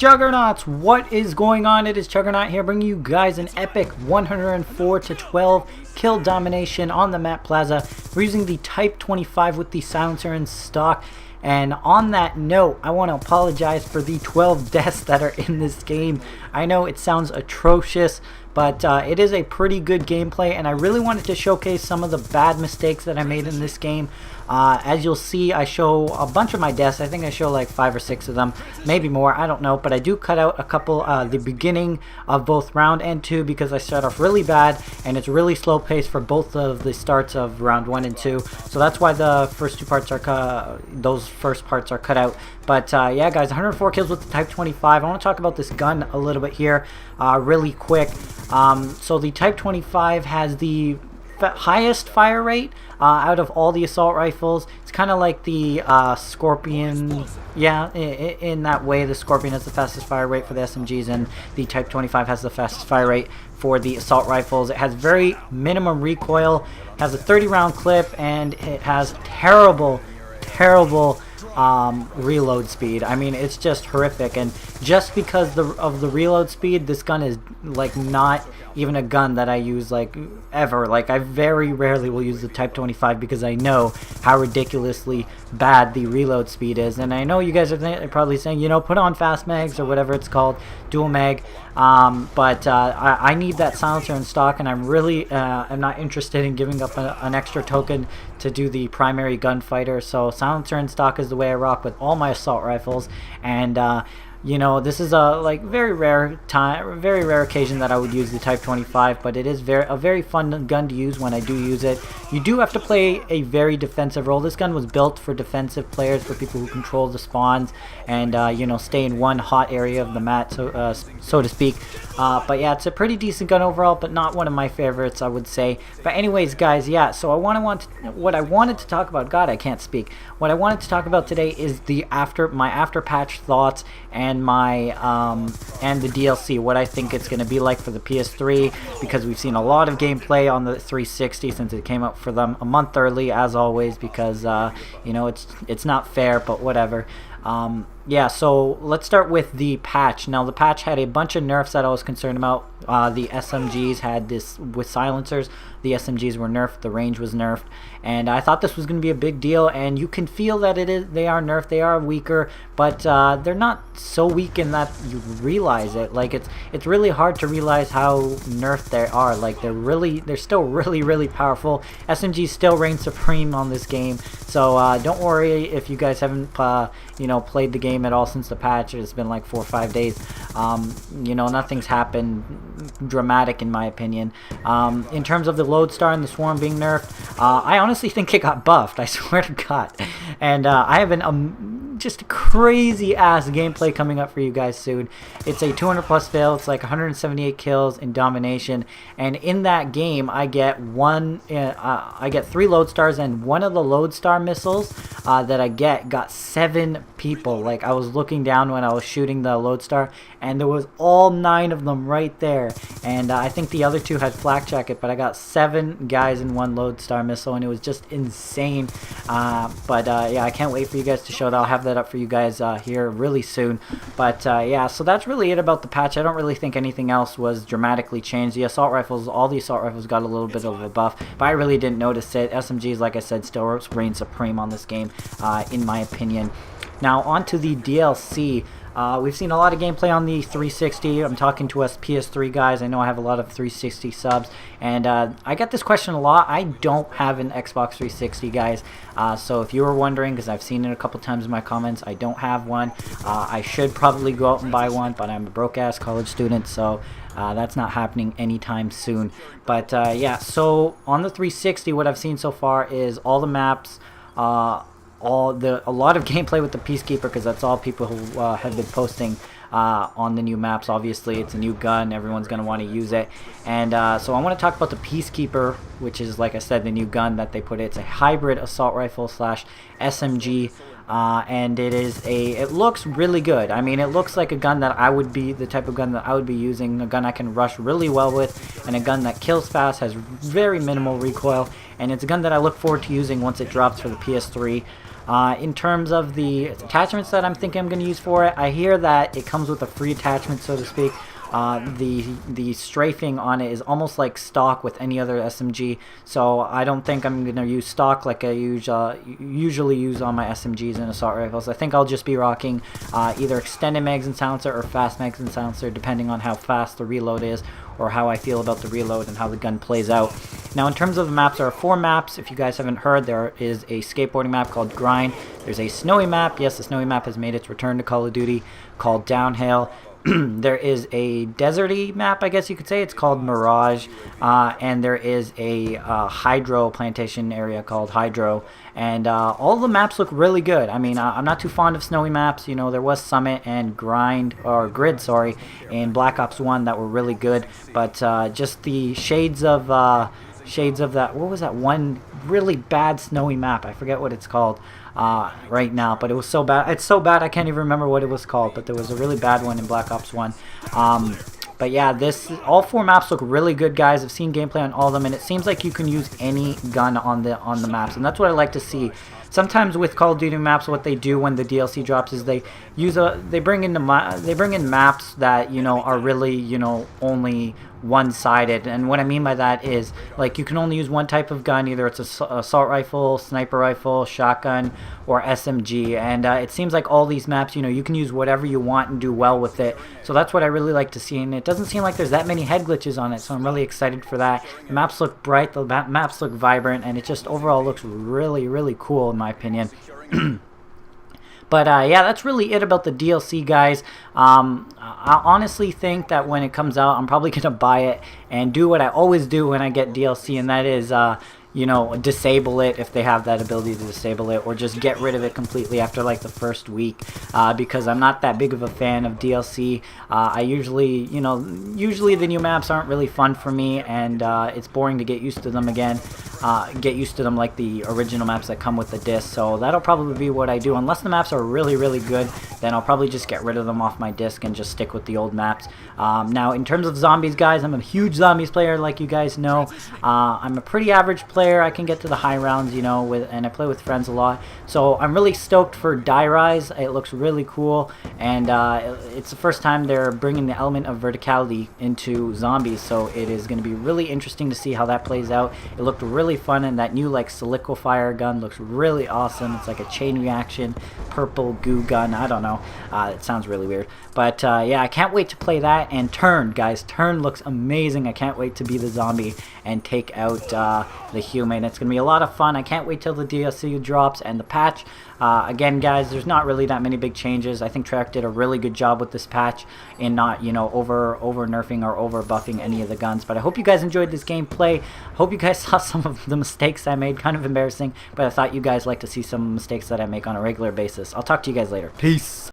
Juggernauts, what is going on? It is Juggernaut here, bringing you guys an epic 104-12 kill domination on the map Plaza. We're using the Type 25 with the silencer in stock. And on that note, I want to apologize for the 12 deaths that are in this game. I know it sounds atrocious, but it is a pretty good gameplay, and I really wanted to showcase some of the bad mistakes that I made in this game. As you'll see, I show a bunch of my deaths. I think I show like 5 or 6 of them, maybe more, I don't know, but I do cut out a couple the beginning of both round and 2 because I start off really bad, and it's really slow paced for both of the starts of round 1 and 2. So that's why the first 2 parts are those first parts are cut out. But yeah, guys, 104 kills with the Type 25. I want to talk about this gun a little bit here, really quick. So the Type 25 has the highest fire rate out of all the assault rifles. It's kind of like the Scorpion. Yeah, in that way, the Scorpion has the fastest fire rate for the SMGs, and the Type 25 has the fastest fire rate for the assault rifles. It has very minimum recoil, has a 30-round clip, and it has terrible reload speed. I mean, it's just horrific, and just because of the reload speed, this gun is like not even a gun that I use like ever. Like, I very rarely will use the Type 25 because I know how ridiculously bad the reload speed is. And I know you guys are probably saying, you know, put on fast mags or whatever it's called, dual mag. But I need that silencer in stock, and I'm really am not interested in giving up an extra token to do the primary gunfighter. So silencer in stock is the way I rock with all my assault rifles. And you know, this is a very rare occasion that I would use the Type 25, but it is a very fun gun to use when I do use it. You do have to play a very defensive role. This gun was built for defensive players, for people who control the spawns and you know, stay in one hot area of the map, so to speak. But yeah, it's a pretty decent gun overall, but not one of my favorites, I would say. But anyways, guys, yeah. So what I wanted to talk about. God, I can't speak. What I wanted to talk about today is my after patch thoughts and my and the DLC, what I think it's going to be like for the PS3, because we've seen a lot of gameplay on the 360 since it came out for them a month early, as always, because you know, it's not fair, but whatever. Yeah, so let's start with the patch. Now, the patch had a bunch of nerfs that I was concerned about. The SMGs had this with silencers. The SMGs were nerfed, the range was nerfed, and I thought this was going to be a big deal, and you can feel that they are nerfed. They are weaker, but they're not so weak in that you realize it. Like, it's really hard to realize how nerfed they are. Like, they're still really powerful. SMGs still reign supreme on this game, so don't worry if you guys haven't you know, played the game at all since the patch. It's been like 4 or 5 days. You know, nothing's happened dramatic in my opinion. In terms of the Lodestar and the Swarm being nerfed, I honestly think it got buffed, I swear to God. And I have just crazy ass gameplay coming up for you guys soon. It's a 200 plus fail. It's like 178 kills in domination, and in that game I get 3 Lodestars, and one of the Lodestar missiles that I got 7 people. Like, I was looking down when I was shooting the Lodestar, and there was all 9 of them right there. And I think the other 2 had flak jacket, but I got 7 guys in one Lodestar missile, and it was just insane. But yeah, I can't wait for you guys to show that. I'll have that up for you guys here really soon. But yeah, so that's really it about the patch. I don't really think anything else was dramatically changed. The assault rifles, all the assault rifles got a little bit of a buff, but I really didn't notice it. SMGs, like I said, still reign supreme on this game, in my opinion. Now, on to the DLC. We've seen a lot of gameplay on the 360. I'm talking to us PS3 guys. I know I have a lot of 360 subs, and I get this question a lot. I don't have an Xbox 360, guys. So if you were wondering, because I've seen it a couple times in my comments, I don't have one. I should probably go out and buy one, but I'm a broke-ass college student, so that's not happening anytime soon. But yeah, so on the 360, what I've seen so far is all the maps, a lot of gameplay with the Peacekeeper, because that's all people who have been posting on the new maps. Obviously, it's a new gun, everyone's going to want to use it. And so I want to talk about the Peacekeeper, which is, like I said, the new gun that they put. It's a hybrid assault rifle slash SMG, and it looks really good. I mean, it looks like a gun that I would be, the type of gun that I would be using, a gun I can rush really well with, and a gun that kills fast, has very minimal recoil, and it's a gun that I look forward to using once it drops for the PS3. In terms of the attachments that I'm thinking I'm going to use for it, I hear that it comes with a free attachment, so to speak. The strafing on it is almost like stock with any other SMG, so I don't think I'm going to use stock like I usually use on my SMGs and assault rifles. I think I'll just be rocking either extended magazine silencer or fast magazine silencer, depending on how fast the reload is or how I feel about the reload and how the gun plays out. Now, in terms of the maps, there are 4 maps. If you guys haven't heard, there is a skateboarding map called Grind. There's a snowy map. Yes, the snowy map has made its return to Call of Duty, called Downhill. There is a deserty map, I guess you could say. It's called Mirage. And there is a hydro plantation area called Hydro. And all the maps look really good. I mean, I'm not too fond of snowy maps. You know, there was Summit and Grid, sorry, in Black Ops 1 that were really good. But just the shades of that, what was that one really bad snowy map? I forget what it's called right now, but it was so bad. It's so bad I can't even remember what it was called, but there was a really bad one in Black Ops 1. But yeah, all 4 maps look really good, guys. I've seen gameplay on all of them, and it seems like you can use any gun on the maps, and that's what I like to see. Sometimes with Call of Duty maps, what they do when the DLC drops is they bring in maps that, you know, are really, you know, only one-sided. And what I mean by that is, like, you can only use one type of gun. Either it's a assault rifle, sniper rifle, shotgun, or SMG. And it seems like all these maps, you know, you can use whatever you want and do well with it. So that's what I really like to see. And it doesn't seem like there's that many head glitches on it, so I'm really excited for that. The maps look bright, the maps look vibrant, and it just overall looks really, really cool in my opinion. But yeah, that's really it about the DLC, guys. I honestly think that when it comes out, I'm probably going to buy it and do what I always do when I get DLC, and that is, you know, disable it if they have that ability to disable it, or just get rid of it completely after like the first week, because I'm not that big of a fan of DLC. I usually the new maps aren't really fun for me, and it's boring to get used to them again. Get used to them like the original maps that come with the disc. So that'll probably be what I do. Unless the maps are really, really good, then I'll probably just get rid of them off my disc and just stick with the old maps. Now, in terms of zombies, guys, I'm a huge zombies player, like you guys know. I'm a pretty average player. I can get to the high rounds, you know, and I play with friends a lot. So I'm really stoked for Die Rise. It looks really cool, and it's the first time they're bringing the element of verticality into zombies. So it is going to be really interesting to see how that plays out. It looked really fun, and that new like solidifier gun looks really awesome. It's like a chain reaction purple goo gun. I don't know, it sounds really weird, but yeah, I can't wait to play that. And Turn, guys, Turn looks amazing. I can't wait to be the zombie and take out the human. It's gonna be a lot of fun. I can't wait till the DLC drops and the patch. Again, guys, there's not really that many big changes. I think Treyarch did a really good job with this patch in not, you know, over nerfing or over buffing any of the guns. But I hope you guys enjoyed this gameplay. Hope you guys saw some of the mistakes I made. Kind of embarrassing, but I thought you guys like to see some mistakes that I make on a regular basis. I'll talk to you guys later. Peace.